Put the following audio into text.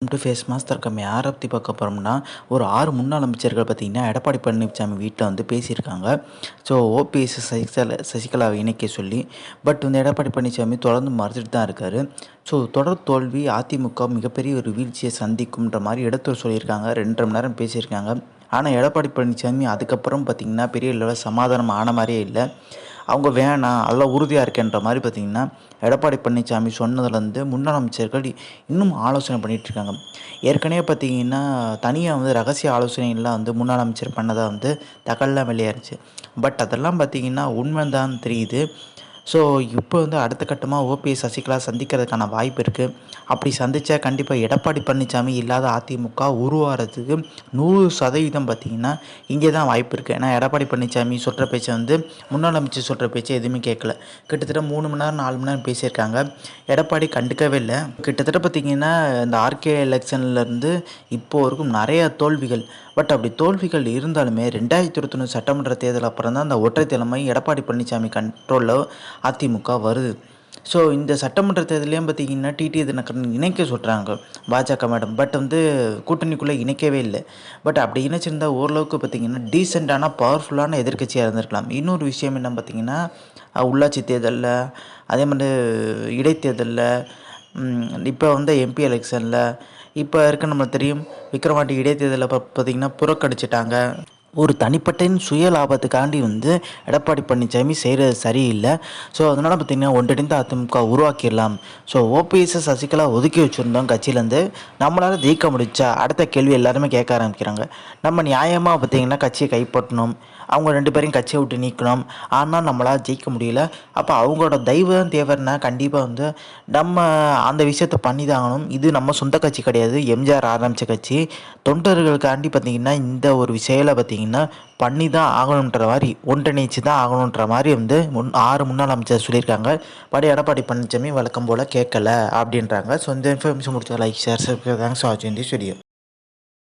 Face master come யாரை பற்றி பார்க்க போகிறோம்னா, ஒரு 6 முன்னாள் அமைச்சர்கள் பார்த்தீங்கன்னா, எடப்பாடி பழனிசாமி வீட்ல வந்து பேசியிருக்காங்க. ஸோ ஓபிஎஸ், சசிகலாவை இணைக்க சொல்லி. பட் வந்து எடப்பாடி பழனிசாமி தொடர்ந்து மறுத்துட்டு தான் இருக்காரு. ஸோ தொடர் தோல்வி அதிமுக மிகப்பெரிய ஒரு வீழ்ச்சியை சந்திக்கும்ன்ற மாதிரி இடத்துல சொல்லியிருக்காங்க. 2 1/2 மணி நேரம் பேசியிருக்காங்க. ஆனால் எடப்பாடி பழனிசாமி அதுக்கப்புறம் பார்த்தீங்கன்னா, பெரிய லெவலில் சமாதானம் ஆன மாதிரியே இல்லை. அவங்க வேணாம் அதெல்லாம் உறுதியாக இருக்கேன்ற மாதிரி பார்த்தீங்கன்னா, எடப்பாடி பழனிசாமி சொன்னதுலேருந்து முன்னாள் அமைச்சர்கள் இன்னும் ஆலோசனை பண்ணிகிட்ருக்காங்க. ஏற்கனவே பார்த்தீங்கன்னா, தனியாக வந்து ரகசிய ஆலோசனைலாம் வந்து முன்னாள் அமைச்சர் பண்ணதாக வந்து தகவல்லாம் வெளியாயிருச்சு. பட் அதெல்லாம் பார்த்தீங்கன்னா உண்மைதான் தெரியுது. ஸோ இப்போ வந்து அடுத்த கட்டமாக ஓபிஎஸ், சசிகலா சந்திக்கிறதுக்கான வாய்ப்பு இருக்குது. அப்படி சந்தித்தா கண்டிப்பாக எடப்பாடி பழனிசாமி இல்லாத அதிமுக உருவாகிறதுக்கு 100% பார்த்தீங்கன்னா இங்கே தான் வாய்ப்பு இருக்குது. ஏன்னா எடப்பாடி பழனிசாமி சொல்கிற பேச்சை வந்து முன்னாள் அமைச்சர் சொல்கிற பேச்சை எதுவுமே கேட்கல. கிட்டத்தட்ட 3 மணி நேரம் 4 மணி நேரம் பேசியிருக்காங்க. எடப்பாடி கண்டுக்கவே இல்லை. கிட்டத்தட்ட பார்த்தீங்கன்னா இந்த ஆர்கே எலெக்ஷன்லேருந்து இப்போ வரைக்கும் நிறைய தோல்விகள். பட் அப்படி தோல்விகள் இருந்தாலுமே 2021 சட்டமன்ற தேர்தல் அப்புறம் தான் அந்த ஒற்றை தலைமை எடப்பாடி பழனிசாமி கண்ட்ரோலில் அதிமுக வருது. ஸோ இந்த சட்டமன்ற தேர்தலையும் பார்த்தீங்கன்னா டிடி தினகரன் இணைக்க சொல்கிறாங்க பாஜக மேடம். பட் வந்து கூட்டணிக்குள்ளே இணைக்கவே இல்லை. பட் அப்படி இணைச்சிருந்தா ஓரளவுக்கு பார்த்தீங்கன்னா டீசெண்டான பவர்ஃபுல்லான எதிர்க்கட்சியாக இருந்திருக்கலாம். இன்னொரு விஷயம் என்ன பார்த்தீங்கன்னா, உள்ளாட்சி தேர்தலில், அதே மாதிரி இடைத்தேர்தலில், இப்போ வந்து எம்பி எலெக்ஷனில், இப்போ இருக்க நம்மளுக்கு தெரியும் விக்கிரவாண்டி இடைத்தேர்தலில் பார்த்திங்கன்னா புறக்கணிச்சிட்டாங்க. ஒரு தனிப்பட்ட சுய லாபத்துக்காண்டி வந்து எடப்பாடி பழனிசாமி செய்கிறது சரியில்லை. ஸோ அதனால் பார்த்திங்கன்னா ஒன்றிணைந்த அதிமுக உருவாக்கிடலாம். ஸோ ஓபிஎஸ், சசிகலா ஒதுக்கி வச்சுருந்தோம் கட்சியிலேருந்து, நம்மளால் ஜெயிக்க முடிச்சா அடுத்த கேள்வி எல்லாருமே கேட்க ஆரம்பிக்கிறாங்க. நம்ம நியாயமாக பார்த்திங்கன்னா கட்சியை கைப்பற்றணும், அவங்க 2 பேரையும் கட்சியை விட்டு நீக்கணும். ஆனால் நம்மளால் ஜெயிக்க முடியல. அப்போ அவங்களோட தெய்வம் தேவைன்னா கண்டிப்பாக வந்து நம்ம அந்த விஷயத்தை பண்ணி தான் ஆகணும். இது நம்ம சொந்த கட்சி கிடையாது, எம்ஜிஆர் ஆரம்பித்த கட்சி. தொண்டர்களுக்காண்டி பார்த்திங்கன்னா இந்த ஒரு விஷயம் பார்த்திங்கன்னா பண்ணி தான் ஆகணுன்ற மாதிரி, ஒன்றிணைச்சு தான் ஆகணுன்ற மாதிரி வந்து 6 முன்னாள் அமைச்சர் சொல்லியிருக்காங்க. எடப்பாடி பழனிசாமி வழக்கம் போல் கேட்கல அப்படின்றாங்க. ஸோ இந்த இன்ஃபர்மேஷன் முடிச்சா like, share, subscribe. Thanks for வாட்சிங் திஸ் வீடியோ.